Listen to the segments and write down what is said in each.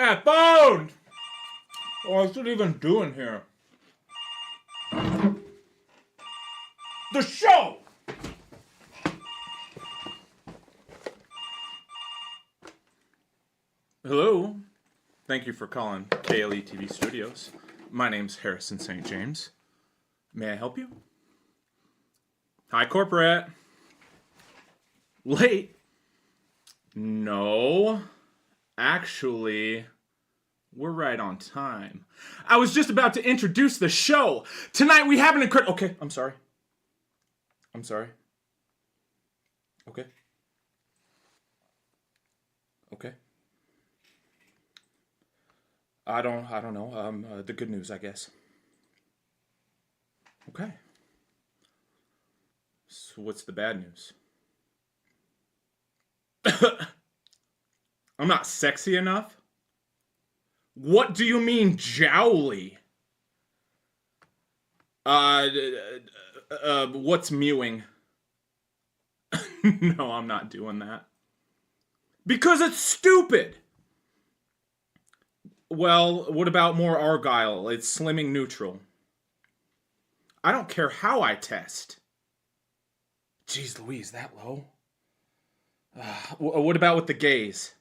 Ah, phone! What's it even doing here? The show! Hello. Thank you for calling KLE TV Studios. My name's Harrison St. James. May I help you? Hi, corporate. Late? No. Actually, we're right on time. I was just about to introduce the show. Tonight we have an incredible... Okay, I'm sorry. Okay. I don't know. The good news, I guess. Okay. So what's the bad news? I'm not sexy enough? What do you mean, jowly? What's mewing? No, I'm not doing that. Because it's stupid! Well, what about more Argyle? It's slimming neutral. I don't care how I test. Jeez Louise, that low? What about with the gays?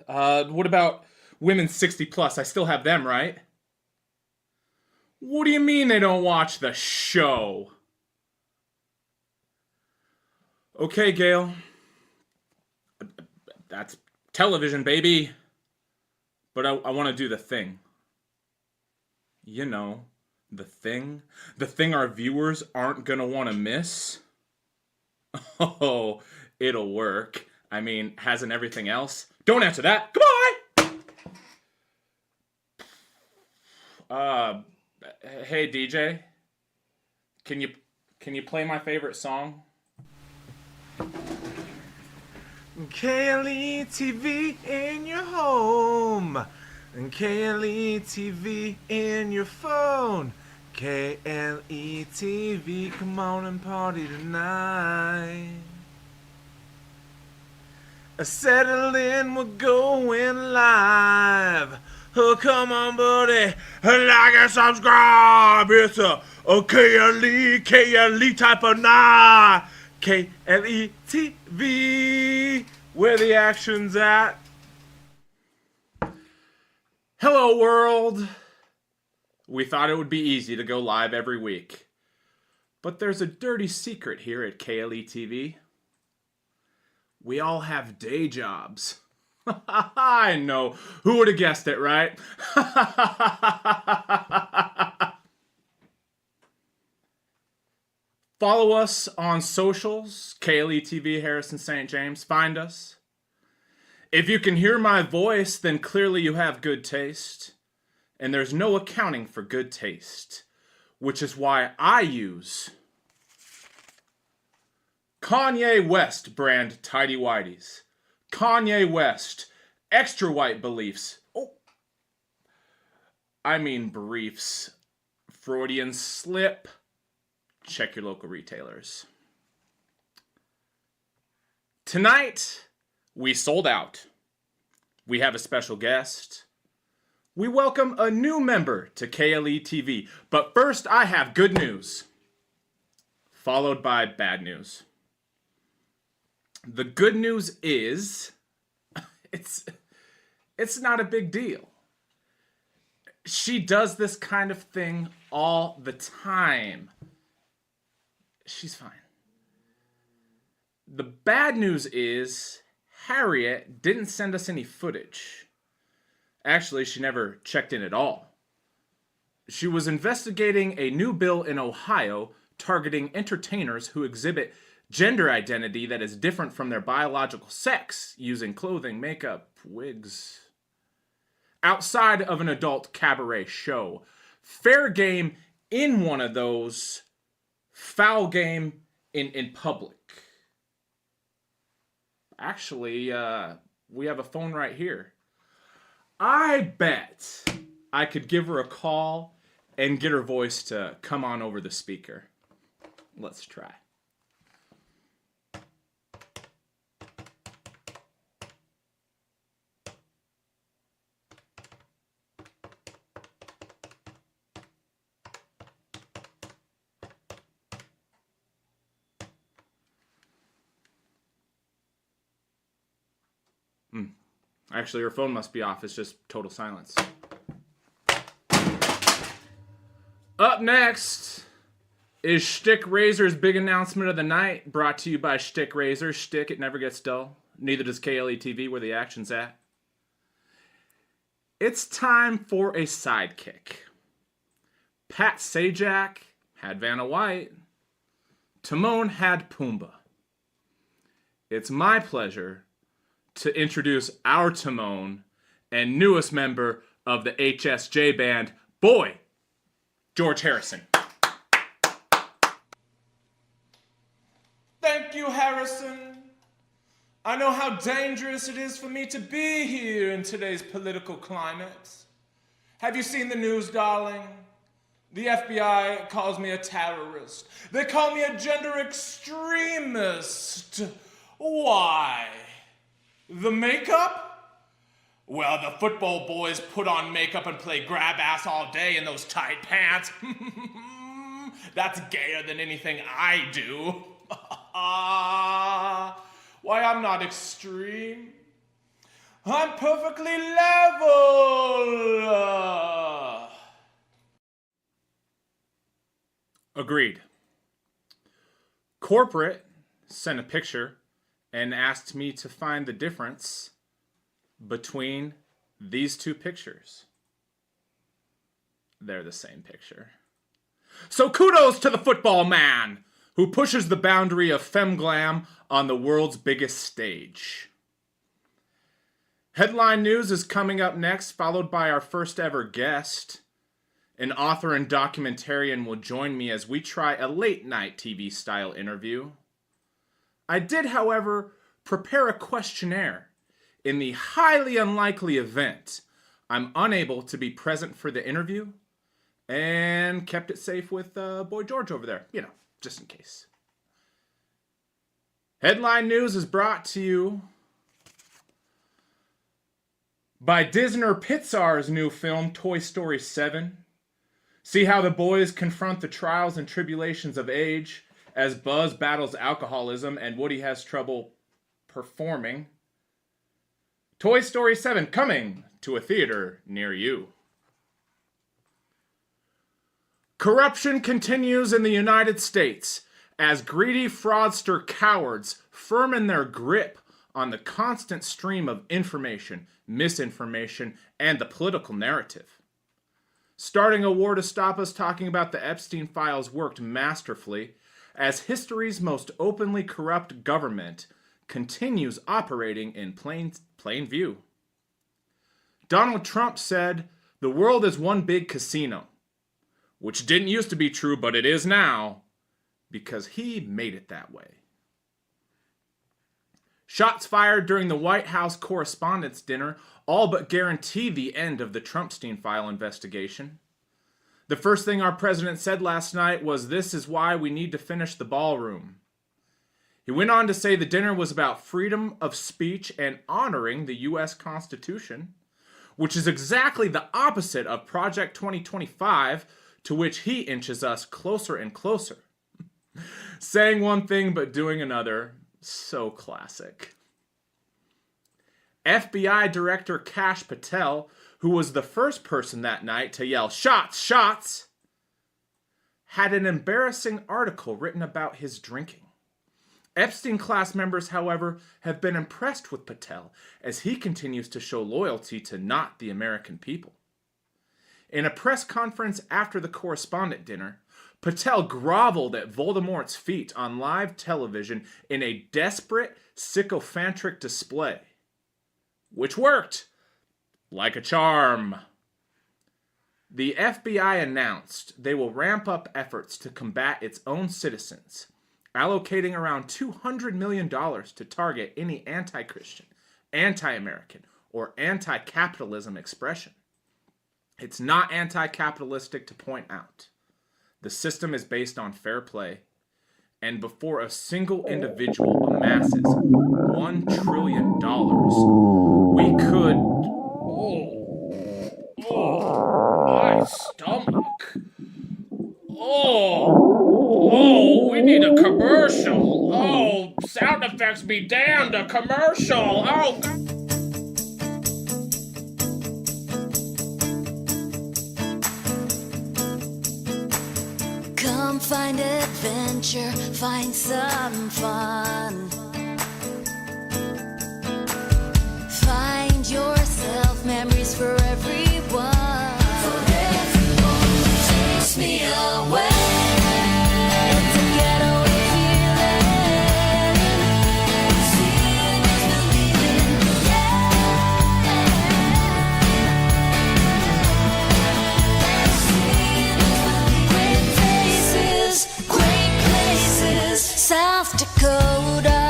What about women 60 plus? I still have them, right? What do you mean they don't watch the show? Okay, Gail. That's television, baby. But I want to do the thing. You know, the thing. The thing our viewers aren't going to want to miss. Oh, it'll work. I mean, hasn't everything else? Don't answer that. Goodbye! Hey, DJ. Can you play my favorite song? KLE TV in your home. And KLE TV in your phone. KLE TV, come on and party tonight. Settle in, we're going live. Oh, come on, buddy, like and subscribe. It's a KLE type of night. KLE TV, where the action's at. Hello, world. We thought it would be easy to go live every week. But there's a dirty secret here at KLE TV. We all have day jobs. I know. Who would have guessed it, right? Follow us on socials, KLE TV Harrison St. James. Find us. If you can hear my voice, then clearly you have good taste. And there's no accounting for good taste, which is why I use Kanye West brand Tidy Whities. Kanye West, extra white beliefs. Oh, I mean briefs. Freudian slip. Check your local retailers. Tonight, we sold out. We have a special guest. We welcome a new member to KLE TV. But first, I have good news, followed by bad news. The good news is, it's not a big deal. She does this kind of thing all the time. She's fine. The bad news is, Harriet didn't send us any footage. Actually, she never checked in at all. She was investigating a new bill in Ohio targeting entertainers who exhibit gender identity that is different from their biological sex, using clothing, makeup, wigs, outside of an adult cabaret show. Fair game in one of those, foul game in public. Actually, we have a phone right here. I bet I could give her a call and get her voice to come on over the speaker. Let's try. Actually, her phone must be off. It's just total silence. Up next is Shtick Razor's big announcement of the night, brought to you by Shtick Razor. Shtick, it never gets dull. Neither does KLE TV, where the action's at. It's time for a sidekick. Pat Sajak had Vanna White. Timon had Pumbaa. It's my pleasure to introduce our Timon and newest member of the HSJ band, Boy George Harrison. Thank you, Harrison. I know how dangerous it is for me to be here in today's political climate. Have you seen the news, darling? The FBI calls me a terrorist. They call me a gender extremist. Why? The makeup? Well, the football boys put on makeup and play grab ass all day in those tight pants. That's gayer than anything I do. Why, I'm not extreme. I'm perfectly level. Agreed. Corporate sent a picture and asked me to find the difference between these two pictures. They're the same picture. So kudos to the football man who pushes the boundary of femglam on the world's biggest stage. Headline news is coming up next, followed by our first ever guest. An author and documentarian will join me as we try a late night TV style interview. I did, however, prepare a questionnaire in the highly unlikely event I'm unable to be present for the interview, and kept it safe with Boy George over there, just in case. Headline news is brought to you by Disner Pixar's new film, Toy Story 7. See how the boys confront the trials and tribulations of age as Buzz battles alcoholism and Woody has trouble performing. Toy Story 7 coming to a theater near you. Corruption continues in the United States as greedy fraudster cowards firm in their grip on the constant stream of information, misinformation, and the political narrative. Starting a war to stop us talking about the Epstein files worked masterfully as history's most openly corrupt government continues operating in plain view. Donald Trump said, "The world is one big casino," which didn't used to be true, but it is now, because he made it that way. Shots fired during the White House Correspondents' Dinner all but guarantee the end of the Trumpstein file investigation. The first thing our president said last night was, "This is why we need to finish the ballroom." He went on to say the dinner was about freedom of speech and honoring the U.S. Constitution, which is exactly the opposite of Project 2025, to which he inches us closer and closer. Saying one thing but doing another. So classic. FBI Director Kash Patel, who was the first person that night to yell, "Shots, shots!" had an embarrassing article written about his drinking. Epstein class members, however, have been impressed with Patel as he continues to show loyalty to not the American people. In a press conference after the correspondent dinner, Patel groveled at Voldemort's feet on live television in a desperate, sycophantic display, which worked like a charm. The FBI announced they will ramp up efforts to combat its own citizens, allocating around $200 million to target any anti-Christian, anti-American, or anti-capitalism expression. It's not anti-capitalistic to point out. The system is based on fair play, and before a single individual amasses $1 trillion, we could... My stomach. We need a commercial. Sound effects be damned, a commercial. freedom, find adventure, find some fun. Find yourself, memories for everyone. For everyone who takes me away. It's a getaway feeling. Seeing is believing, yeah. Seeing is believing. Great places, South Dakota.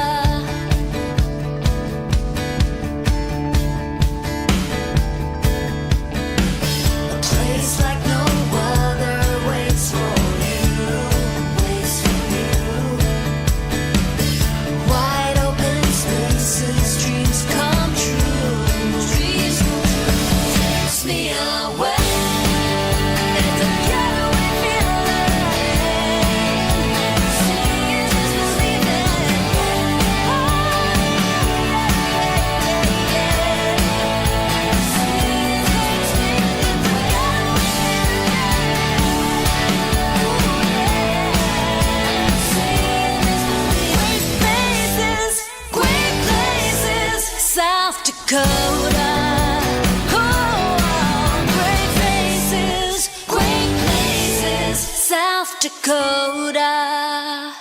Dakota. Oh, great places, South Dakota.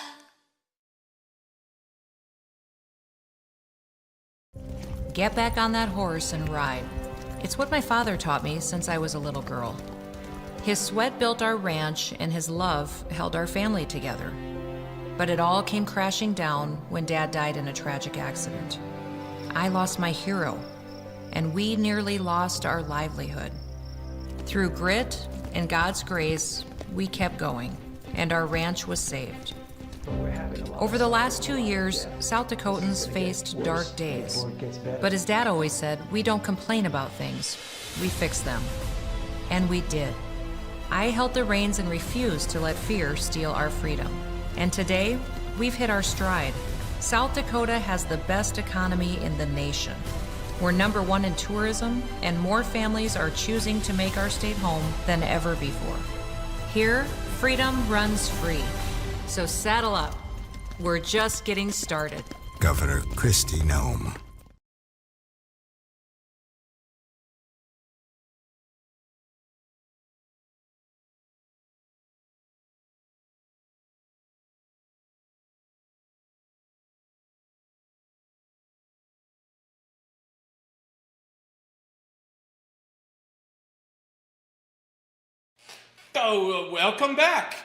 Get back on that horse and ride. It's what my father taught me since I was a little girl. His sweat built our ranch and his love held our family together. But it all came crashing down when Dad died in a tragic accident. I lost my hero, and we nearly lost our livelihood. Through grit and God's grace, we kept going, and our ranch was saved. Over the last 2 years, South Dakotans faced dark days. But as Dad always said, we don't complain about things, we fix them. And we did. I held the reins and refused to let fear steal our freedom. And today, we've hit our stride. South Dakota has the best economy in the nation. We're #1 in tourism, and more families are choosing to make our state home than ever before. Here, freedom runs free. So saddle up. We're just getting started. Governor Kristi Noem. Oh, welcome back.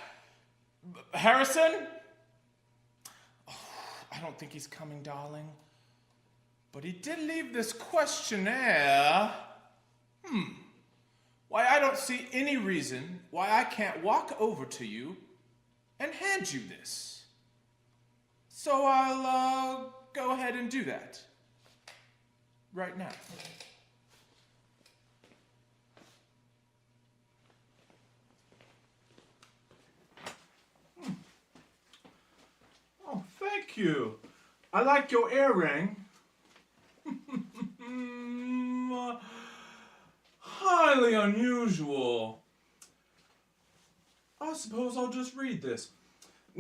Harrison? Oh, I don't think he's coming, darling. But he did leave this questionnaire. Why, I don't see any reason why I can't walk over to you and hand you this. So I'll go ahead and do that. Right now. Oh, thank you. I like your earring. Highly unusual. I suppose I'll just read this.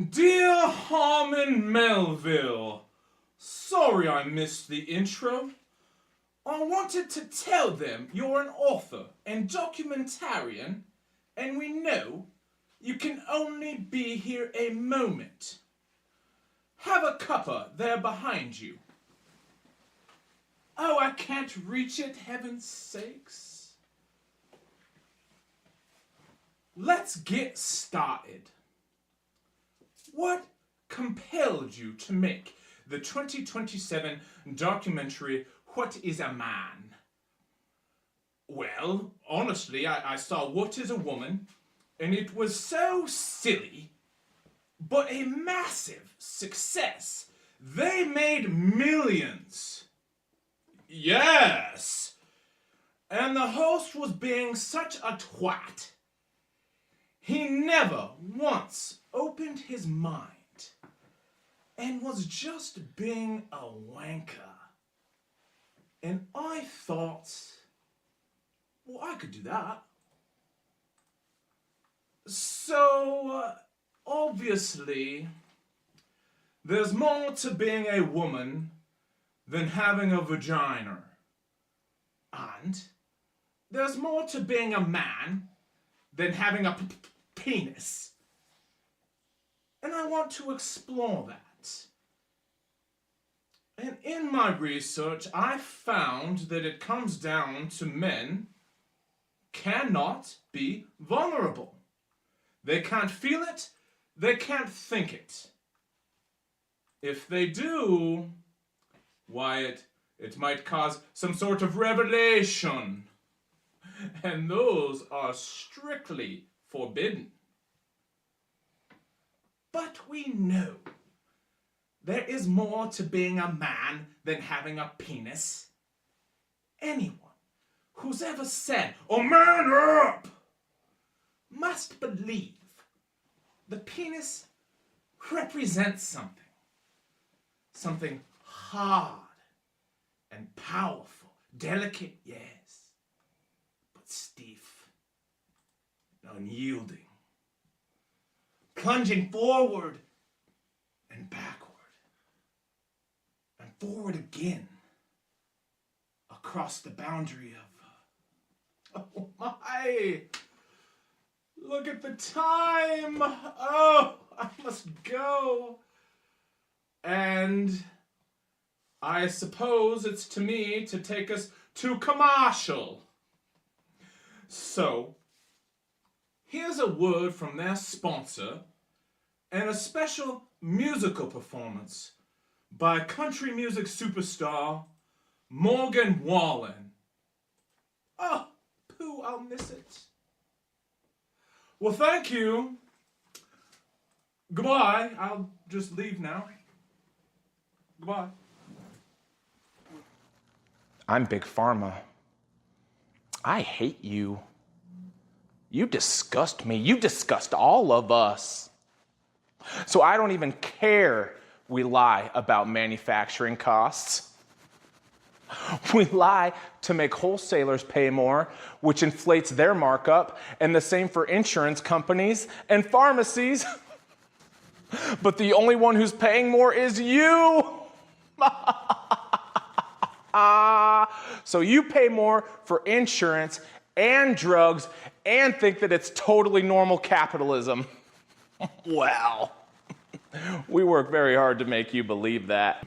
Dear Harmon Melville, sorry I missed the intro. I wanted to tell them you're an author and documentarian, and we know you can only be here a moment. Have a cuppa there behind you. Oh, I can't reach it, heaven's sakes. Let's get started. What compelled you to make the 2027 documentary, What is a Man? Well, honestly, I saw What is a Woman, and it was so silly, but a massive success. They made millions. Yes! And the host was being such a twat. He never once opened his mind and was just being a wanker. And I thought, well, I could do that. So obviously, there's more to being a woman than having a vagina. And there's more to being a man than having a penis. And I want to explore that. And in my research, I found that it comes down to men cannot be vulnerable. They can't feel it, they can't think it. If they do, why, it might cause some sort of revelation. And those are strictly forbidden. But we know there is more to being a man than having a penis. Anyone who's ever said, "Oh, man up!" must believe the penis represents something. Something hard and powerful. Delicate, yes, but stiff and unyielding. Plunging forward and backward. And forward again. Across the boundary of... Oh my! Look at the time! Oh, I must go. And I suppose it's to me to take us to commercial. So, here's a word from their sponsor and a special musical performance by country music superstar Morgan Wallen. Oh, pooh, I'll miss it. Well, thank you. Goodbye. I'll just leave now. Goodbye. I'm Big Pharma. I hate you. You disgust me. You disgust all of us. So I don't even care we lie about manufacturing costs. We lie to make wholesalers pay more, which inflates their markup, and the same for insurance companies and pharmacies. But the only one who's paying more is you. So you pay more for insurance and drugs and think that it's totally normal capitalism. Well, we work very hard to make you believe that.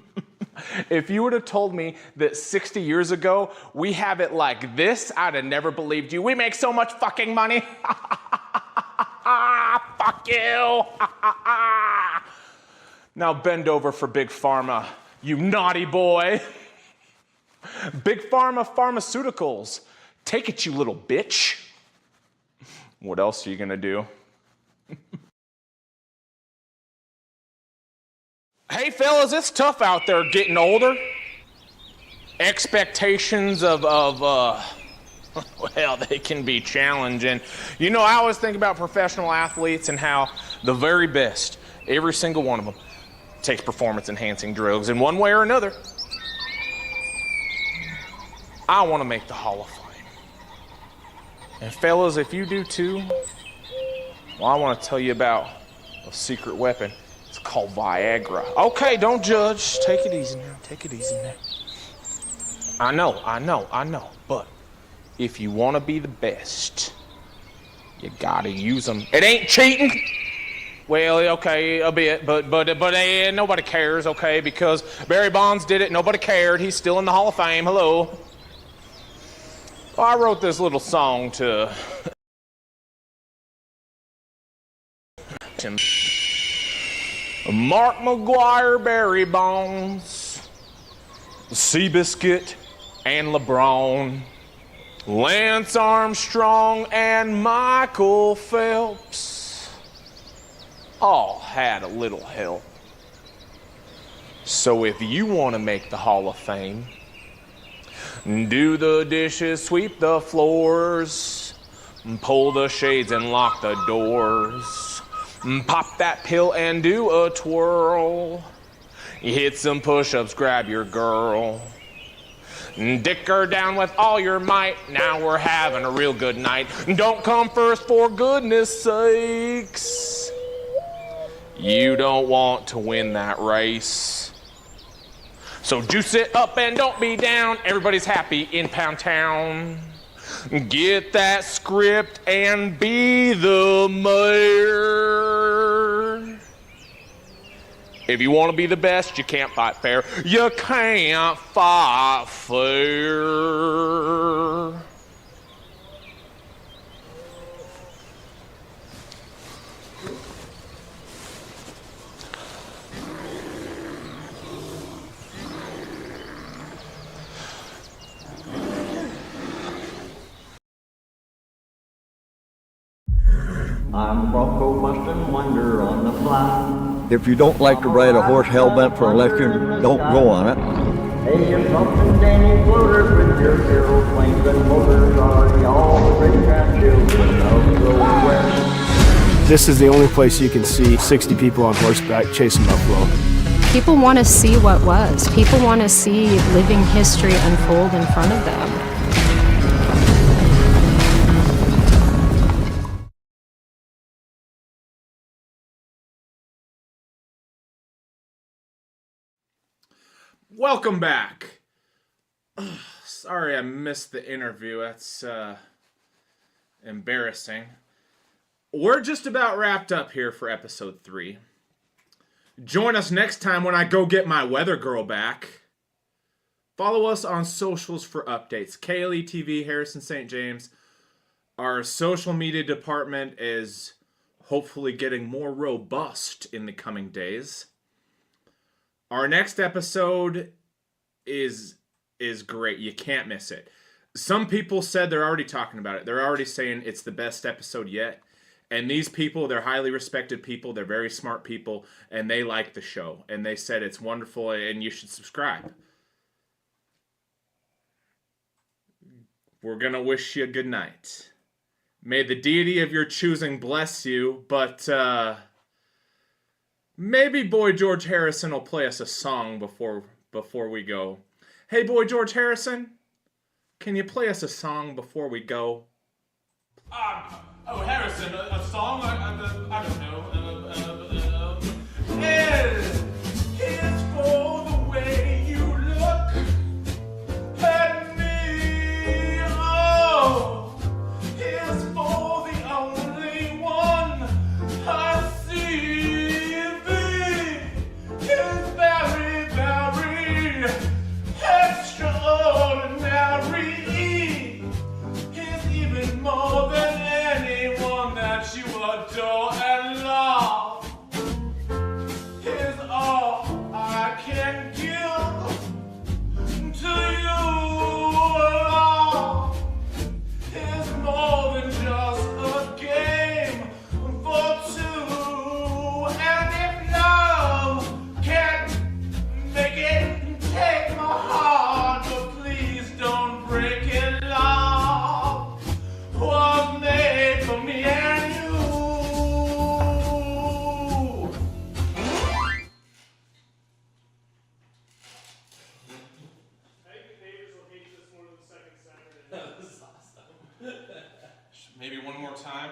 If you would have told me that 60 years ago we have it like this, I'd have never believed you. We make so much fucking money. Fuck you. Now bend over for Big Pharma, you naughty boy. Big Pharma Pharmaceuticals. Take it, you little bitch. What else are you gonna do? Hey fellas, it's tough out there getting older. Expectations of well, they can be challenging. You know, I always think about professional athletes and how the very best, every single one of them, takes performance-enhancing drugs in one way or another. I want to make the Hall of Fame. And fellas, if you do too, well, I want to tell you about a secret weapon. It's called Viagra. Okay, don't judge. Take it easy now. Take it easy now. I know. But if you want to be the best, you gotta use them. It ain't cheating. Well, okay, a bit, but nobody cares, okay? Because Barry Bonds did it. Nobody cared. He's still in the Hall of Fame. Hello. Well, I wrote this little song to Mark McGuire, Barry Bonds, Seabiscuit, and LeBron, Lance Armstrong, and Michael Phelps all had a little help. So if you want to make the Hall of Fame, do the dishes, sweep the floors, pull the shades and lock the doors, pop that pill and do a twirl, hit some push-ups, grab your girl, dick her down with all your might. Now we're having a real good night. Don't come first, for goodness sakes. You don't want to win that race. So juice it up and don't be down. Everybody's happy in Pound Town. Get that script and be the mayor. If you want to be the best, you can't fight fair. You can't fight fair. I'm Bronco bustin' wonder on the fly. If you don't like to ride a horse hell-bent for election, don't go on it. Hey, you're something Danny floater with your aeroplanes and motors are all the great grandchildren of the West. This is the only place you can see 60 people on horseback chasing buffalo. People want to see what was. People want to see living history unfold in front of them. Welcome back. Ugh, sorry I missed the interview. That's embarrassing. We're just about wrapped up here for episode 3. Join us next time when I go get my weather girl back. Follow us on socials for updates. KLE TV, Harrison St. James. Our social media department is hopefully getting more robust in the coming days. Our next episode is great. You can't miss it. Some people said they're already talking about it. They're already saying it's the best episode yet. And these people, they're highly respected people. They're very smart people. And they like the show. And they said it's wonderful and you should subscribe. We're going to wish you a good night. May the deity of your choosing bless you. But maybe Boy George Harrison will play us a song before we go. Hey, Boy George Harrison, can you play us a song before we go? Harrison, a song? I don't know. It's for the way you look at me. Oh, it's for the only one I see. It's very, very extraordinary. It's even more than anyone that you adore and love. Is all I can give to you alone. Is more than just a game for two. And if love can't make it, take my heart, but please don't break it. Love was made for me and you. Maybe one more time.